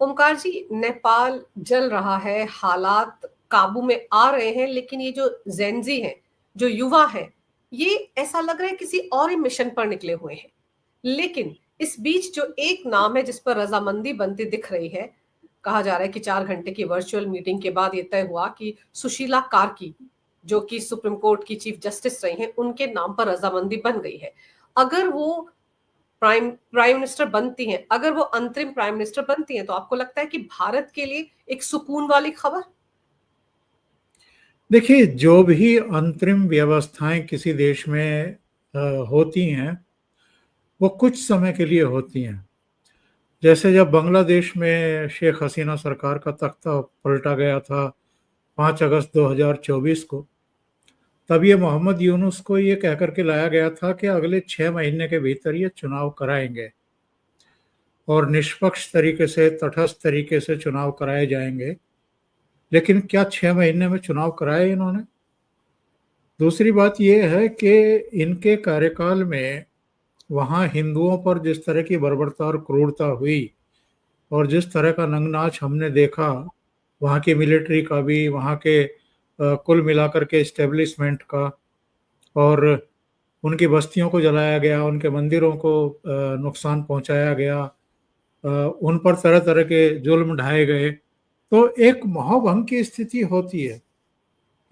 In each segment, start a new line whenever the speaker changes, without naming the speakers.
ओमकार जी, नेपाल जल रहा है, हालात काबू में आ रहे हैं, लेकिन ये जो जेनजी हैं, जो युवा हैं, ये ऐसा लग रहा है किसी और ही मिशन पर निकले हुए हैं। लेकिन इस बीच जो एक नाम है जिस पर रजामंदी बनती दिख रही है, कहा जा रहा है कि 4 घंटे की वर्चुअल मीटिंग के बाद ये तय हुआ कि सुशीला कार्की, जो कि सुप्रीम कोर्ट की चीफ जस्टिस रही हैं, उनके नाम पर रजामंदी बन गई है। अगर वो प्राइम प्राइम मिनिस्टर बनती हैं, अगर वो अंतरिम प्राइम मिनिस्टर बनती हैं, तो आपको लगता है कि भारत के लिए एक सुकून वाली खबर?
देखिए, जो भी अंतरिम व्यवस्थाएं किसी देश में होती हैं, वो कुछ समय के लिए होती हैं। जैसे जब बांग्लादेश में शेख हसीना सरकार का तख्ता पलटा गया था 5 अगस्त 2024 को, तब ये मोहम्मद यूनुस को ये कह करके लाया गया था कि अगले 6 महीने के भीतर ये चुनाव कराएंगे और निष्पक्ष तरीके से, तटस्थ तरीके से चुनाव कराए जाएंगे। लेकिन क्या 6 महीने में चुनाव कराए इन्होंने? दूसरी बात यह है कि इनके कार्यकाल में वहाँ हिंदुओं पर जिस तरह की बर्बरता और क्रूरता हुई और जिस तरह का नंगनाच हमने देखा, वहाँ की मिलिट्री का भी, वहाँ के कुल मिलाकर के इस्टेब्लिशमेंट का, और उनकी बस्तियों को जलाया गया, उनके मंदिरों को नुकसान पहुंचाया गया, उन पर तरह तरह के जुल्म ढाए गए। तो एक मोहभंग की स्थिति होती है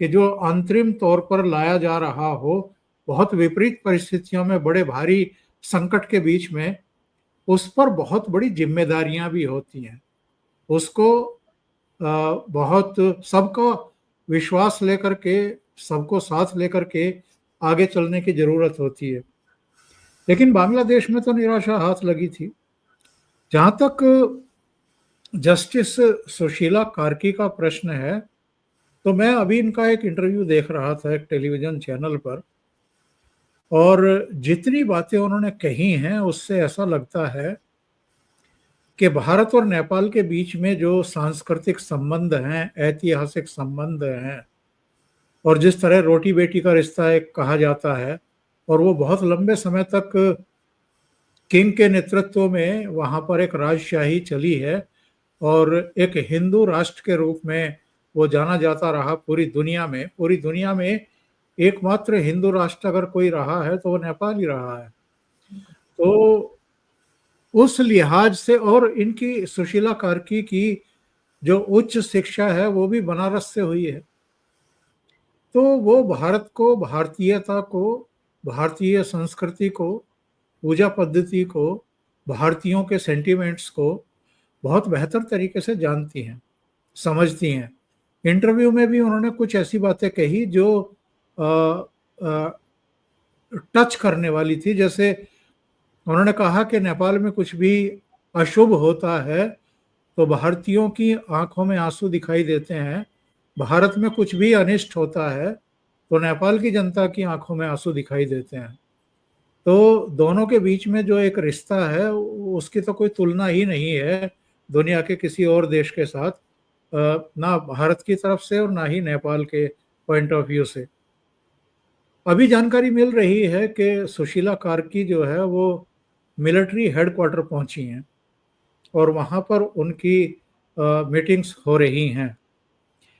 कि जो अंतरिम तौर पर लाया जा रहा हो, बहुत विपरीत परिस्थितियों में, बड़े भारी संकट के बीच में, उस पर बहुत बड़ी जिम्मेदारियां भी होती हैं। उसको बहुत सबको विश्वास लेकर के, सबको साथ लेकर के आगे चलने की जरूरत होती है। लेकिन बांग्लादेश में तो निराशा हाथ लगी थी। जहां तक जस्टिस सुशीला कार्की का प्रश्न है, तो मैं अभी इनका एक इंटरव्यू देख रहा था एक टेलीविजन चैनल पर, और जितनी बातें उन्होंने कही हैं उससे ऐसा लगता है कि भारत और नेपाल के बीच में जो सांस्कृतिक संबंध हैं, ऐतिहासिक संबंध हैं, और जिस तरह रोटी बेटी का रिश्ता एक कहा जाता है, और वो बहुत लंबे समय तक किंग के नेतृत्व में वहाँ पर एक राजशाही चली है और एक हिंदू राष्ट्र के रूप में वो जाना जाता रहा पूरी दुनिया में। पूरी दुनिया में एकमात्र हिंदू राष्ट्र अगर कोई रहा है तो वो नेपाल ही रहा है। तो उस लिहाज से, और इनकी सुशीला कार्की की जो उच्च शिक्षा है वो भी बनारस से हुई है, तो वो भारत को, भारतीयता को, भारतीय संस्कृति को, पूजा पद्धति को, भारतीयों के सेंटिमेंट्स को बहुत बेहतर तरीके से जानती हैं, समझती हैं। इंटरव्यू में भी उन्होंने कुछ ऐसी बातें कही जो टच करने वाली थी। जैसे उन्होंने कहा कि नेपाल में कुछ भी अशुभ होता है तो भारतीयों की आंखों में आंसू दिखाई देते हैं, भारत में कुछ भी अनिष्ट होता है तो नेपाल की जनता की आंखों में आंसू दिखाई देते हैं। तो दोनों के बीच में जो एक रिश्ता है उसकी तो कोई तुलना ही नहीं है दुनिया के किसी और देश के साथ, ना भारत की तरफ से और ना ही नेपाल के पॉइंट ऑफ व्यू से। अभी जानकारी मिल रही है कि सुशीला कार्की जो है वो मिलिट्री हेडक्वार्टर पहुंची हैं और वहां पर उनकी मीटिंग्स हो रही हैं।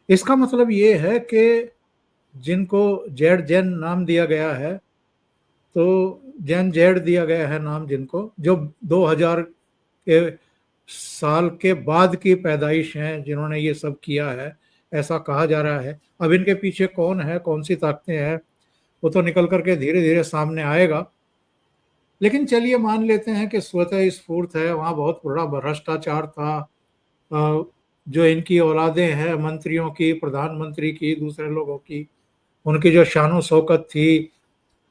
इसका मतलब ये है कि जिनको जेड जैन नाम दिया गया है, तो जैन जेड दिया गया है नाम जिनको, जो 2000 के साल के बाद की पैदाइश हैं, जिन्होंने ये सब किया है, ऐसा कहा जा रहा है। अब इनके पीछे कौन है, कौन सी ताकतें हैं, वो तो निकल करके धीरे धीरे सामने आएगा। लेकिन चलिए मान लेते हैं कि स्वतः स्फूर्त है, वहाँ बहुत बड़ा भ्रष्टाचार था। जो इनकी औलादें हैं मंत्रियों की, प्रधानमंत्री की, दूसरे लोगों की, उनकी जो शानो शौकत थी,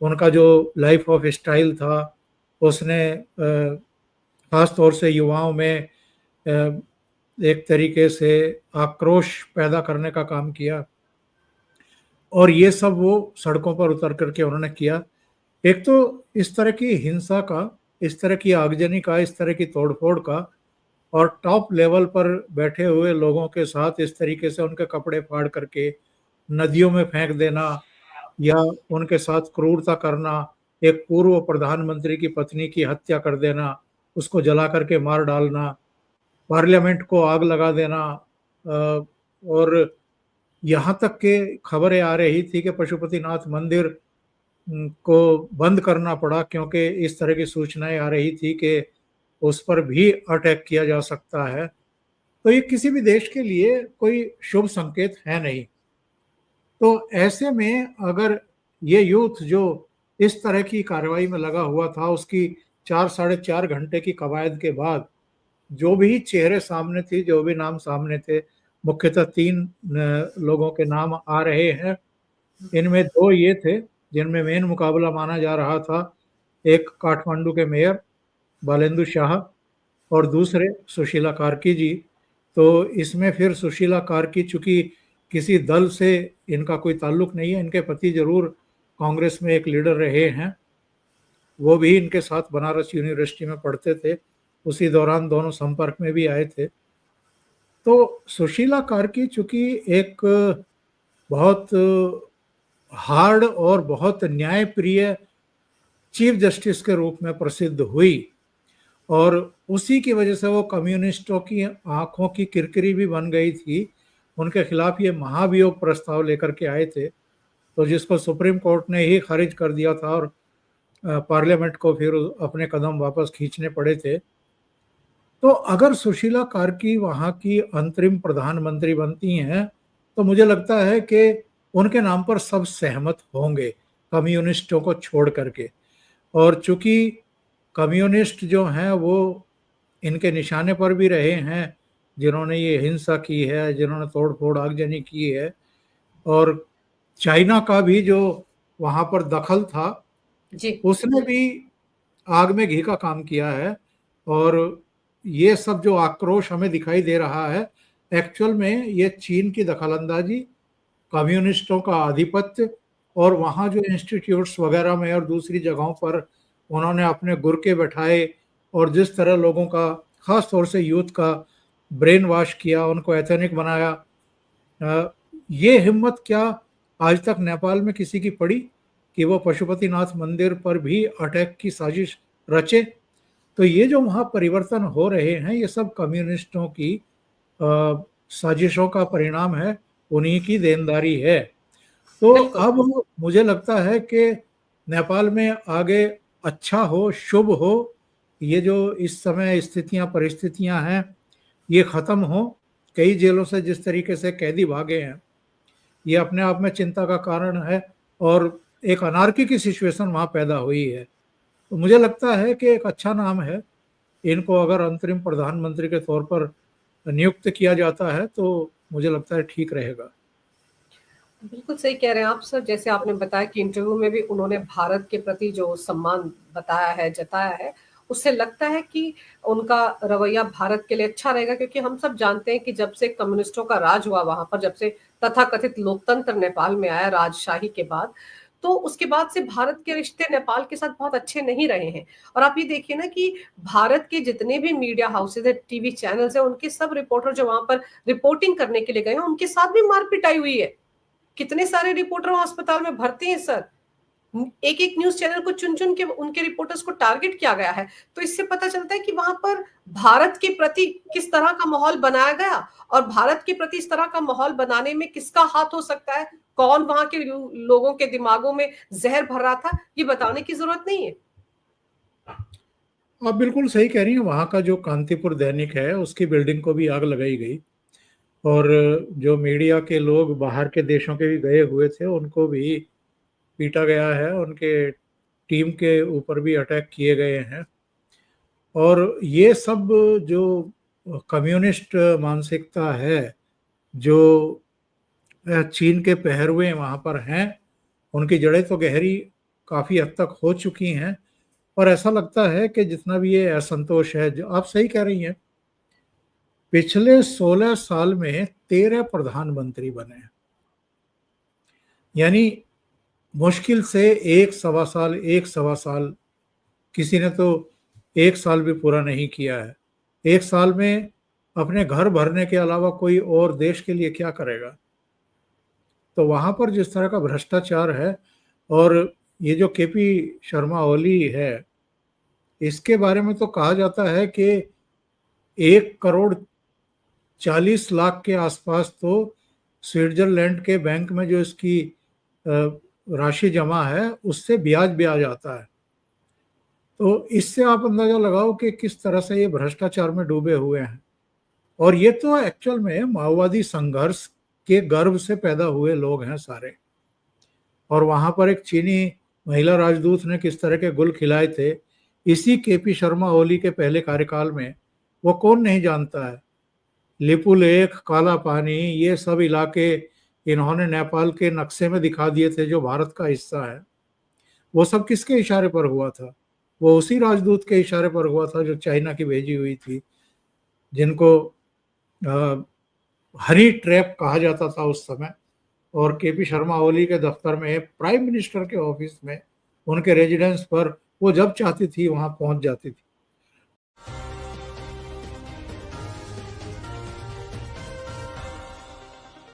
उनका जो लाइफ ऑफ स्टाइल था, उसने खास तौर से युवाओं में एक तरीके से आक्रोश पैदा करने का काम किया। और ये सब वो सड़कों पर उतर करके उन्होंने किया। एक तो इस तरह की हिंसा का, इस तरह की आगजनी का, इस तरह की तोड़फोड़ का, और टॉप लेवल पर बैठे हुए लोगों के साथ इस तरीके से उनके कपड़े फाड़ करके नदियों में फेंक देना या उनके साथ क्रूरता करना, एक पूर्व प्रधानमंत्री की पत्नी की हत्या कर देना, उसको जला करके मार डालना, पार्लियामेंट को आग लगा देना, और यहाँ तक के खबरें आ रही थी कि पशुपतिनाथ मंदिर को बंद करना पड़ा, क्योंकि इस तरह की सूचनाएं आ रही थी कि उस पर भी अटैक किया जा सकता है। तो ये किसी भी देश के लिए कोई शुभ संकेत है नहीं। तो ऐसे में अगर ये यूथ जो इस तरह की कार्रवाई में लगा हुआ था, उसकी 4 साढ़े 4 घंटे की कवायद के बाद जो भी चेहरे सामने थे, जो भी नाम सामने थे, मुख्यतः 3 लोगों के नाम आ रहे हैं। इनमें 2 ये थे जिनमें मेन मुकाबला माना जा रहा था, एक काठमांडू के मेयर बालेंदु शाह और दूसरे सुशीला कार्की जी। तो इसमें फिर सुशीला कार्की, चूंकि किसी दल से इनका कोई ताल्लुक नहीं है, इनके पति जरूर कांग्रेस में एक लीडर रहे हैं, वो भी इनके साथ बनारस यूनिवर्सिटी में पढ़ते थे, उसी दौरान दोनों संपर्क में भी आए थे। तो सुशीला कार्की चूंकि एक बहुत हार्ड और बहुत न्यायप्रिय चीफ जस्टिस के रूप में प्रसिद्ध हुई, और उसी की वजह से वो कम्युनिस्टों की आंखों की किरकिरी भी बन गई थी। उनके खिलाफ ये महाभियोग प्रस्ताव लेकर के आए थे, तो जिसको सुप्रीम कोर्ट ने ही खारिज कर दिया था, और पार्लियामेंट को फिर अपने कदम वापस खींचने पड़े थे। तो अगर सुशीला कार्की वहाँ की अंतरिम प्रधानमंत्री बनती हैं, तो मुझे लगता है कि उनके नाम पर सब सहमत होंगे, कम्युनिस्टों को छोड़ करके। और चूंकि कम्युनिस्ट जो हैं वो इनके निशाने पर भी रहे हैं, जिन्होंने ये हिंसा की है, जिन्होंने तोड़ फोड़ आगजनी की है, और चाइना का भी जो वहाँ पर दखल था,
जी
उसने भी आग में घी का काम किया है। और ये सब जो आक्रोश हमें दिखाई दे रहा है, एक्चुअल में ये चीन की दखलंदाजी, कम्युनिस्टों का आधिपत्य, और वहाँ जो इंस्टीट्यूट्स वगैरह में और दूसरी जगहों पर उन्होंने अपने गुरके बैठाए, और जिस तरह लोगों का, खास तौर से यूथ का ब्रेन वॉश किया, उनको एथेनिक बनाया, ये हिम्मत क्या आज तक नेपाल में किसी की पड़ी कि वो पशुपतिनाथ मंदिर पर भी अटैक की साजिश रचे? तो ये जो वहाँ परिवर्तन हो रहे हैं, ये सब कम्युनिस्टों की साजिशों का परिणाम है, उन्हीं की देनदारी है। तो
बिल्कुल।
अब मुझे लगता है कि नेपाल में आगे अच्छा हो, शुभ हो, ये जो इस समय स्थितियां परिस्थितियां हैं, ये ख़त्म हो। कई जेलों से जिस तरीके से कैदी भागे हैं, ये अपने आप में चिंता का कारण है, और एक अनार्की की सिचुएशन वहाँ पैदा हुई है। तो मुझे लगता है कि एक अच्छा नाम है, इनको अगर अंतरिम प्रधानमंत्री के तौर पर नियुक्त किया जाता है तो मुझे लगता है ठीक रहेगा।
बिल्कुल सही कह रहे हैं आप सर। जैसे आपने बताया कि इंटरव्यू में भी उन्होंने भारत के प्रति जो सम्मान बताया है, जताया है, उससे लगता है कि उनका रवैया भारत के लिए अच्छा रहेगा, क्योंकि हम सब जानते हैं कि जब से कम्युनिस्टों का राज हुआ वहां पर, जब से तथाकथित लोकतंत्र नेपाल में आया राजशाही के बाद, तो उसके बाद से भारत के रिश्ते नेपाल के साथ बहुत अच्छे नहीं रहे हैं। और आप ये देखिए ना कि भारत के जितने भी मीडिया हाउसेज है, टीवी चैनल्स है, उनके सब रिपोर्टर जो वहां पर रिपोर्टिंग करने के लिए गए हैं, उनके साथ भी मार पिटाई हुई है। कितने सारे रिपोर्टर अस्पताल में भर्ती हैं सर। एक एक न्यूज चैनल को चुन चुन के उनके रिपोर्टर्स को टारगेट किया गया है। तो इससे पता चलता है कि वहां पर भारत के प्रति किस तरह का माहौल बनाया गया, और भारत के प्रति इस तरह का माहौल बनाने में किसका हाथ हो सकता है, कौन वहां के लोगों के दिमागों में जहर भर रहा था, ये बताने की जरूरत नहीं है।
आप बिल्कुल सही कह रही हैं। वहाँ का जो कांतिपुर दैनिक है, उसकी बिल्डिंग को भी आग लगाई गई, और जो मीडिया के लोग बाहर के देशों के भी गए हुए थे, उनको भी पीटा गया है, उनके टीम के ऊपर भी अटैक किए गए हैं। और ये सब जो कम्युनिस्ट मानसिकता है, जो चीन के पहरुए वहाँ पर हैं, उनकी जड़ें तो गहरी काफ़ी हद तक हो चुकी हैं। और ऐसा लगता है कि जितना भी ये असंतोष है, जो आप सही कह रही हैं, पिछले 16 साल में 13 प्रधानमंत्री बने हैं। यानी मुश्किल से एक सवा साल, किसी ने तो 1 साल भी पूरा नहीं किया है। 1 साल में अपने घर भरने के अलावा कोई और देश के लिए क्या करेगा? तो वहाँ पर जिस तरह का भ्रष्टाचार है, और ये जो केपी शर्मा ओली है, इसके बारे में तो कहा जाता है कि 1,40,00,000 के आसपास तो स्विट्जरलैंड के बैंक में जो इसकी राशि जमा है उससे ब्याज ब्याज आता है। तो इससे आप अंदाजा लगाओ कि किस तरह से ये भ्रष्टाचार में डूबे हुए हैं। और ये तो एक्चुअल में माओवादी संघर्ष के गर्भ से पैदा हुए लोग हैं सारे। और वहां पर एक चीनी महिला राजदूत ने किस तरह के गुल खिलाए थे इसी केपी शर्मा ओली के पहले कार्यकाल में, वो कौन नहीं जानता है। लिपुलेख, काला पानी, ये सब इलाके इन्होंने नेपाल के नक्शे में दिखा दिए थे जो भारत का हिस्सा है। वो सब किसके इशारे पर हुआ था? वो उसी राजदूत के इशारे पर हुआ था जो चाइना की भेजी हुई थी, जिनको हनी ट्रैप कहा जाता था उस समय। और केपी शर्मा ओली के दफ्तर में, प्राइम मिनिस्टर के ऑफिस में, उनके रेजिडेंस पर वो जब चाहती थी वहां पहुंच जाती थी।